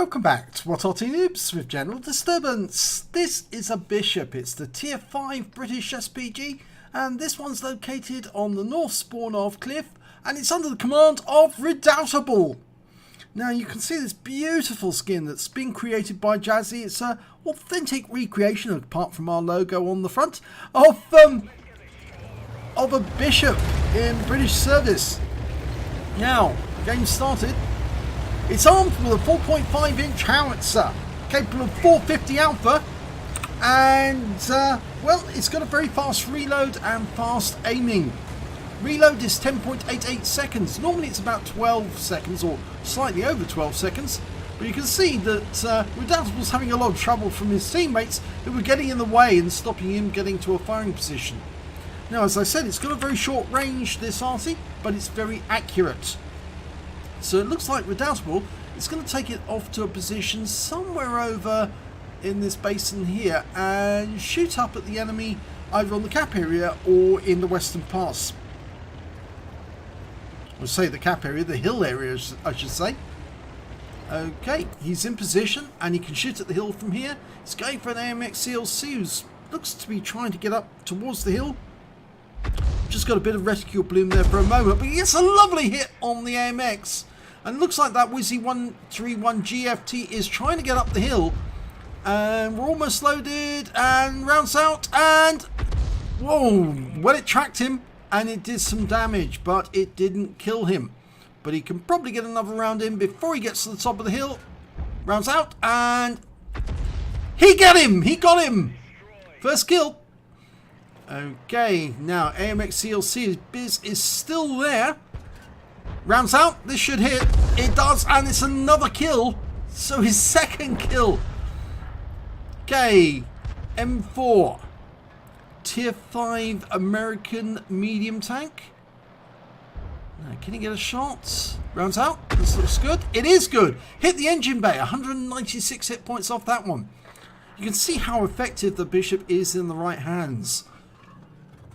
Welcome back to What Arty Noobs with General Disturbance. This is a Bishop. It's the Tier 5 British SPG, and this one's located on the north spawn of Cliff, and it's under the command of Redoubtable. Now you can see this beautiful skin that's been created by Jazzy. It's an authentic recreation, apart from our logo on the front, of a Bishop in British service. Now, the game started. It's armed with a 4.5-inch howitzer, capable of 450 alpha, and, well, it's got a very fast reload and fast aiming. Reload is 10.88 seconds. Normally it's about 12 seconds, or slightly over 12 seconds, but you can see that Redoutable's having a lot of trouble from his teammates who were getting in the way and stopping him getting to a firing position. Now, as I said, it's got a very short range, this Arty, but it's very accurate. So it looks like Redoubtable is going to take it off to a position somewhere over in this basin here and shoot up at the enemy either on the cap area or in the western pass. We'll say the cap area, the hill area I should say. Okay, he's in position and he can shoot at the hill from here. He's going for an AMX CLC who looks to be trying to get up towards the hill. Just got a bit of reticule bloom there for a moment, but he gets a lovely hit on the AMX. And it looks like that Wizzy 131 GFT is trying to get up the hill. And we're almost loaded, and rounds out, and whoa, well, it tracked him and it did some damage, but it didn't kill him. But he can probably get another round in before he gets to the top of the hill. Rounds out, and he got him. First kill. Okay, now AMX CLC Biz is still there. Rounds out, this should hit. It does, and it's another kill. So his second kill. Okay, M4. Tier 5 American medium tank. Now, can he get a shot? Rounds out, this looks good. It is good. Hit the engine bay, 196 hit points off that one. You can see how effective the Bishop is in the right hands.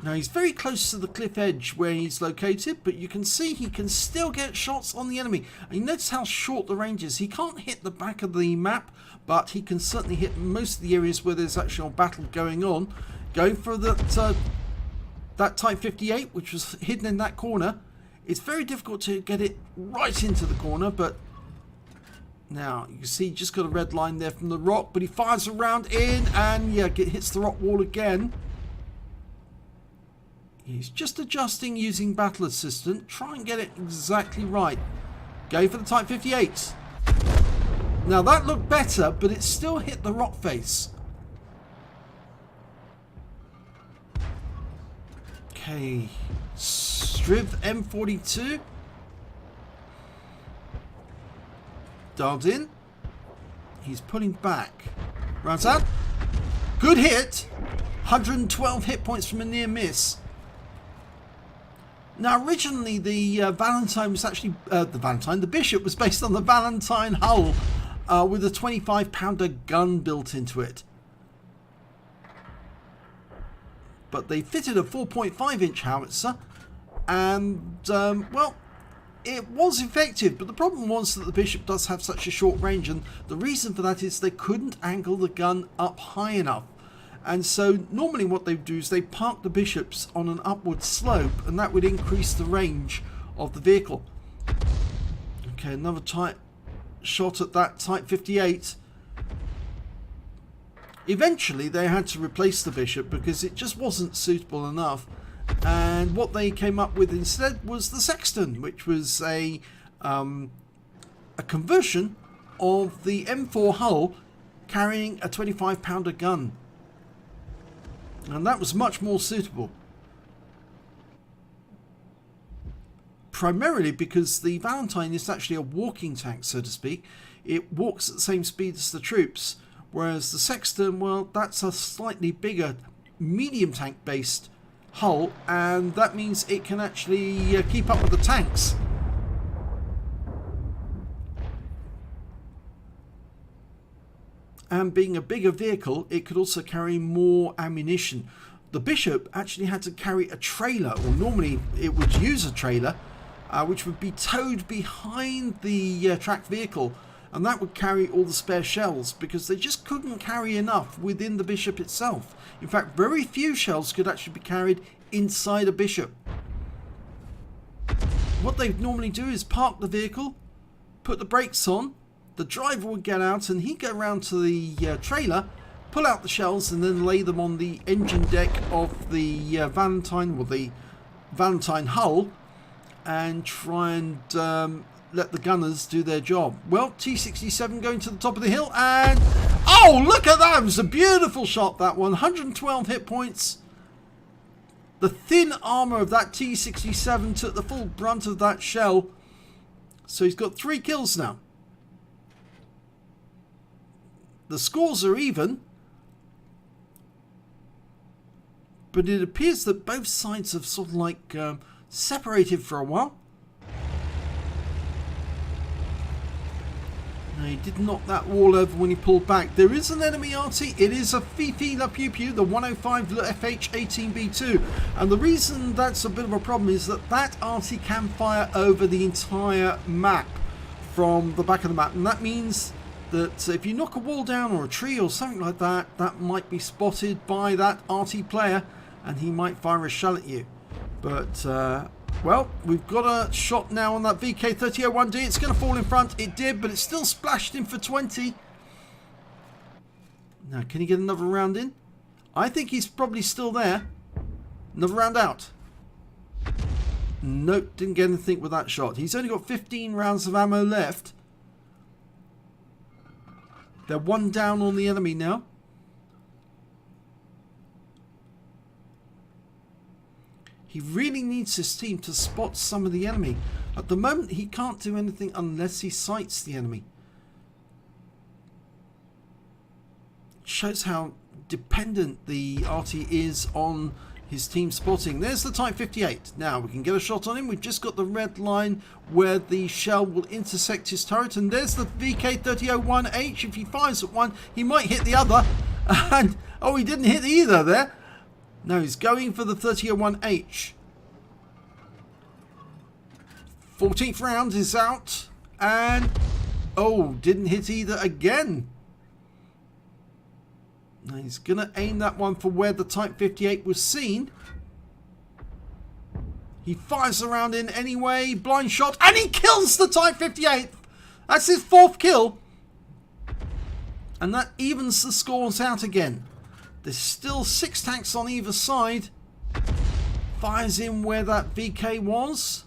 Now he's very close to the cliff edge where he's located, but you can see he can still get shots on the enemy. And you notice how short the range is. He can't hit the back of the map, but he can certainly hit most of the areas where there's actual battle going on. Going for that Type 58, which was hidden in that corner. It's very difficult to get it right into the corner, but now you can see he just got a red line there from the rock, but he fires a round in and yeah, hits the rock wall again. He's just adjusting using Battle Assistant. Try and get it exactly right. Go for the Type 58. Now that looked better, but it still hit the rock face. Okay. Striv M42. Dialed in. He's pulling back. Rounds out. Good hit. 112 hit points from a near miss. Now, originally the Valentine was actually the Bishop was based on the Valentine hull with a 25-pounder gun built into it. But they fitted a 4.5-inch howitzer, and well, it was effective. But the problem was that the Bishop does have such a short range, and the reason for that is they couldn't angle the gun up high enough. And so normally what they do is they park the Bishops on an upward slope, and that would increase the range of the vehicle. Okay, another tight shot at that Type 58. Eventually they had to replace the Bishop because it just wasn't suitable enough, and what they came up with instead was the Sexton, which was a conversion of the M4 hull carrying a 25-pounder gun. And that was much more suitable. Primarily because the Valentine is actually a walking tank, so to speak. It walks at the same speed as the troops. Whereas the Sexton, well, that's a slightly bigger medium tank based hull. And that means it can actually keep up with the tanks. And being a bigger vehicle, it could also carry more ammunition. The Bishop actually had to carry a trailer, or normally it would use a trailer, which would be towed behind the tracked vehicle and that would carry all the spare shells, because they just couldn't carry enough within the Bishop itself. In fact, very few shells could actually be carried inside a Bishop. What they normally do is park the vehicle, put the brakes on, the driver would get out and he'd go around to the trailer, pull out the shells and then lay them on the engine deck of the Valentine, or the Valentine hull, and try and let the gunners do their job. Well, T-67 going to the top of the hill, and oh, look at that! It was a beautiful shot, that one. 112 hit points. The thin armor of that T-67 took the full brunt of that shell, so he's got 3 kills now. The scores are even, but it appears that both sides have sort of like separated for a while. Now, he did knock that wall over when he pulled back. There is an enemy Arty. It is a Fifi La Pew Pew, the 105 FH18B2. And the reason that's a bit of a problem is that that Arty can fire over the entire map from the back of the map. And that means that if you knock a wall down or a tree or something like that, that might be spotted by that Arty player and he might fire a shell at you. But well, we've got a shot now on that VK3001D. It's going to fall in front. It did, but it still splashed in for 20. Now, can he get another round in? I think he's probably still there. Another round out. Nope, didn't get anything with that shot. He's only got 15 rounds of ammo left. They're 1 down on the enemy now. He really needs his team to spot some of the enemy. At the moment, he can't do anything unless he sights the enemy. It shows how dependent the Arty is on his team spotting. There's the Type 58. Now, we can get a shot on him. We've just got the red line where the shell will intersect his turret. And there's the VK3001H. If he fires at one, he might hit the other. And, oh, he didn't hit either there. No, he's going for the 3001H. 14th round is out. And, oh, didn't hit either again. Now he's going to aim that one for where the Type 58 was seen. He fires around in anyway. Blind shot. And he kills the Type 58. That's his 4th kill. And that evens the scores out again. There's still 6 tanks on either side. Fires in where that VK was.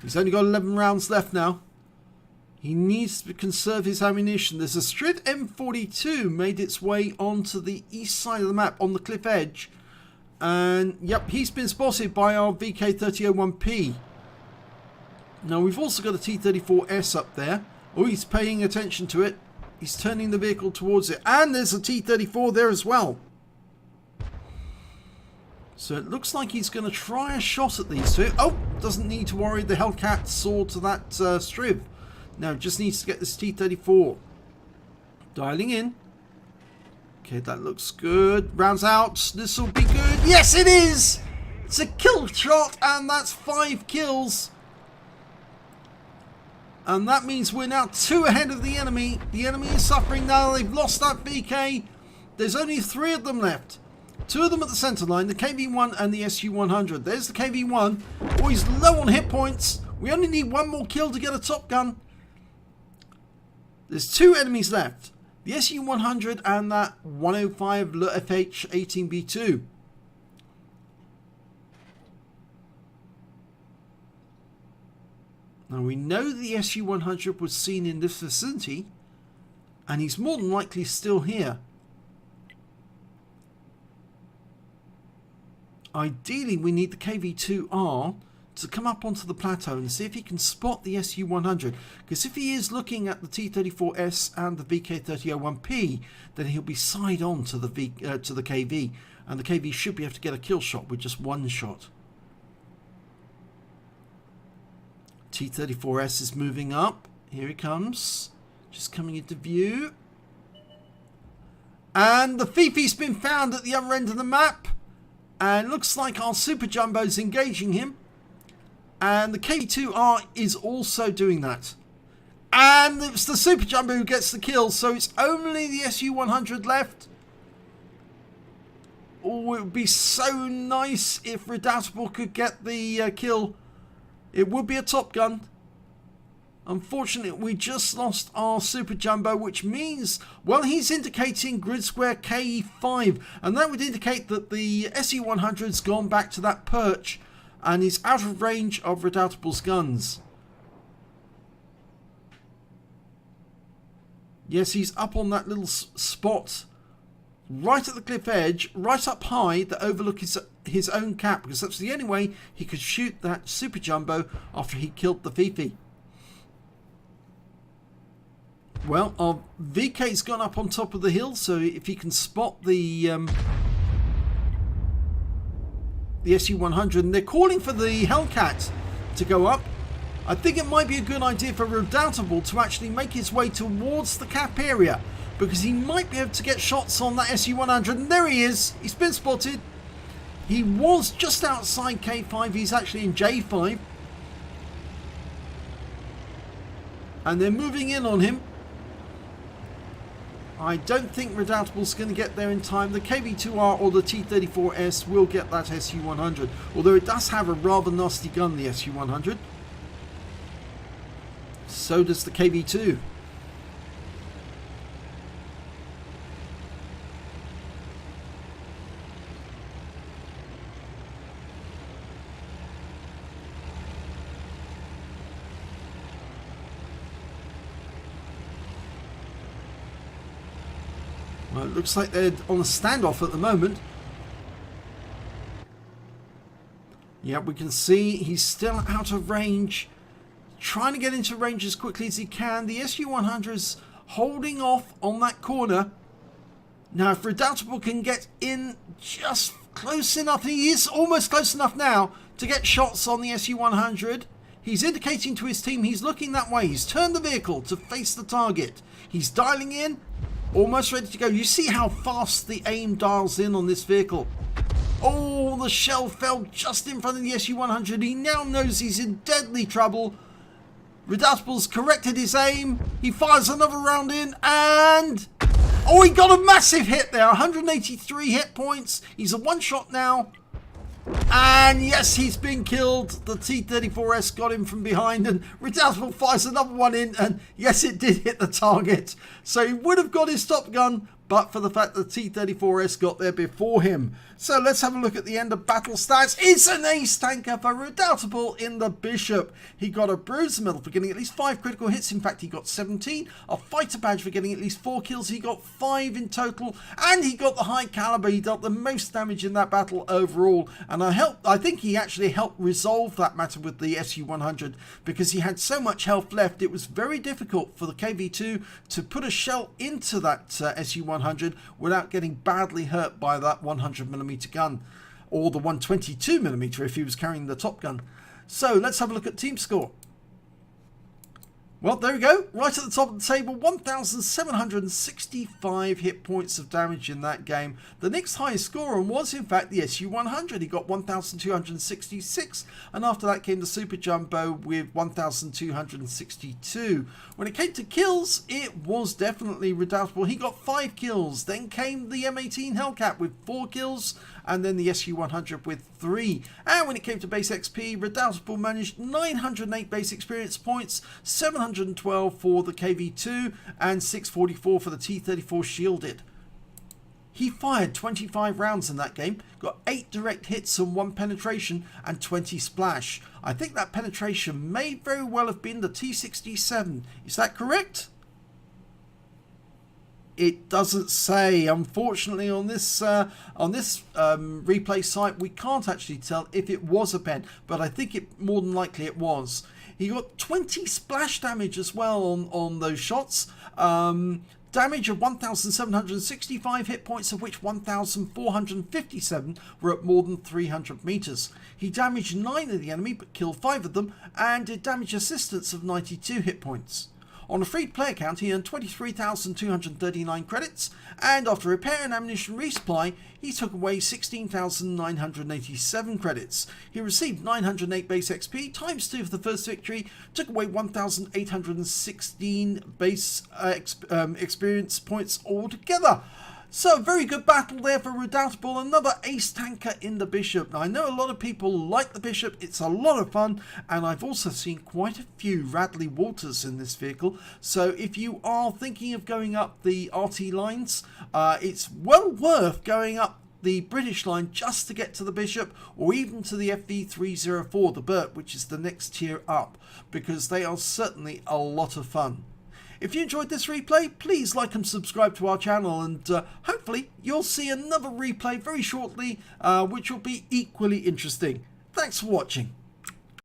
He's only got 11 rounds left now. He needs to conserve his ammunition. There's a Strid M42 made its way onto the east side of the map on the cliff edge. And yep, he's been spotted by our VK3001P. Now we've also got a T-34S up there. Oh, he's paying attention to it. He's turning the vehicle towards it. And there's a T-34 there as well. So it looks like he's going to try a shot at these two. Oh, doesn't need to worry. The Hellcat saw to that Striv. Now, just needs to get this T-34. Dialing in. Okay, that looks good. Rounds out. This will be good. Yes, it is! It's a kill shot, and that's 5 kills. And that means we're now 2 ahead of the enemy. The enemy is suffering now. They've lost that VK. There's only 3 of them left. 2 of them at the center line, the KV-1 and the SU-100. There's the KV-1. Oh, he's low on hit points. We only need 1 more kill to get a Top Gun. There's 2 enemies left. The SU-100 and that 105 FH18B2. Now we know the SU-100 was seen in this vicinity, and he's more than likely still here. Ideally, we need the KV-2R to come up onto the plateau and see if he can spot the SU-100. Because if he is looking at the T-34S and the VK3001P, then he'll be side on to the KV, and the KV should be able to get a kill shot with just 1 shot. T-34S is moving up. Here he comes. Just coming into view. And the Fifi's been found at the other end of the map. And looks like our Super Jumbo's engaging him. And the KV2R is also doing that. And it's the Super Jumbo who gets the kill, so it's only the SU-100 left. Oh, it would be so nice if Redoubtable could get the kill. It would be a Top Gun. Unfortunately, we just lost our Super Jumbo, which means, well, he's indicating grid square KE5, and that would indicate that the SU-100's gone back to that perch and is out of range of Redoubtable's guns. Yes, he's up on that little spot right at the cliff edge, right up high, that overlooks his own cap, because that's the only way he could shoot that Super Jumbo after he killed the Fifi. Well, our VK's gone up on top of the hill, so if he can spot the SU-100, and they're calling for the Hellcat to go up, I think it might be a good idea for Redoubtable to actually make his way towards the cap area, because he might be able to get shots on that SU-100, and there he is. He's been spotted. He was just outside K5. He's actually in J5. And they're moving in on him. I don't think Redoutable's going to get there in time. The KV2R or the T-34S will get that SU-100, although it does have a rather nasty gun, the SU-100. So does the KV2. Well, it looks like they're on a standoff at the moment. Yeah, we can see he's still out of range. Trying to get into range as quickly as he can. The SU-100 is holding off on that corner. Now, if Redoubtable can get in just close enough, he is almost close enough now to get shots on the SU-100. He's indicating to his team he's looking that way. He's turned the vehicle to face the target. He's dialing in. Almost ready to go. You see how fast the aim dials in on this vehicle. Oh, the shell fell just in front of the SU-100. He now knows he's in deadly trouble. Redoutable's corrected his aim. He fires another round in and... oh, he got a massive hit there. 183 hit points. He's a one-shot now. And yes, he's been killed. The T-34S got him from behind, and Redoubtable fires another one in, and yes, it did hit the target. So he would have got his Top Gun, but for the fact that the T-34S got there before him. So let's have a look at the end of battle stats. It's an ace tanker for Redoubtable in the Bishop. He got a Bruiser Medal for getting at least 5 critical hits. In fact, he got 17. A Fighter Badge for getting at least 4 kills. He got 5 in total. And he got the High Calibre. He dealt the most damage in that battle overall. And I think he actually helped resolve that matter with the SU-100, because he had so much health left. It was very difficult for the KV2 to put a shell into that SU-100 without getting badly hurt by that 100mm gun, or the 122mm if he was carrying the Top Gun. So let's have a look at team score. Well, there we go, right at the top of the table, 1,765 hit points of damage in that game. The next highest scorer was in fact the SU-100. He got 1,266, and after that came the Super Jumbo with 1,262. When it came to kills, it was definitely Redoubtable. He got 5 kills. Then came the M18 Hellcat with 4 kills, and then the SU-100 with 3. And when it came to base XP, Redoubtable managed 908 base experience points, 712 for the KV2, and 644 for the T-34 shielded. He fired 25 rounds in that game, got 8 direct hits and 1 penetration and 20 splash. I think that penetration may very well have been the T-67. Is that correct? It doesn't say. Unfortunately, on this replay site, we can't actually tell if it was a pen, but I think it more than likely it was. He got 20 splash damage as well on those shots. Damage of 1,765 hit points, of which 1,457 were at more than 300 meters. He damaged 9 of the enemy but killed 5 of them, and did damage assistance of 92 hit points. On a free play account, he earned 23,239 credits, and after repair and ammunition resupply, he took away 16,987 credits. He received 908 base XP, times 2 for the first victory, took away 1,816 base experience points altogether. So, very good battle there for Redoubtable, another ace tanker in the Bishop. Now, I know a lot of people like the Bishop, it's a lot of fun, and I've also seen quite a few Radley Walters in this vehicle. So, if you are thinking of going up the Arty lines, it's well worth going up the British line just to get to the Bishop, or even to the FV304, the Burt, which is the next tier up, because they are certainly a lot of fun. If you enjoyed this replay, please like and subscribe to our channel, and hopefully you'll see another replay very shortly, which will be equally interesting. Thanks for watching.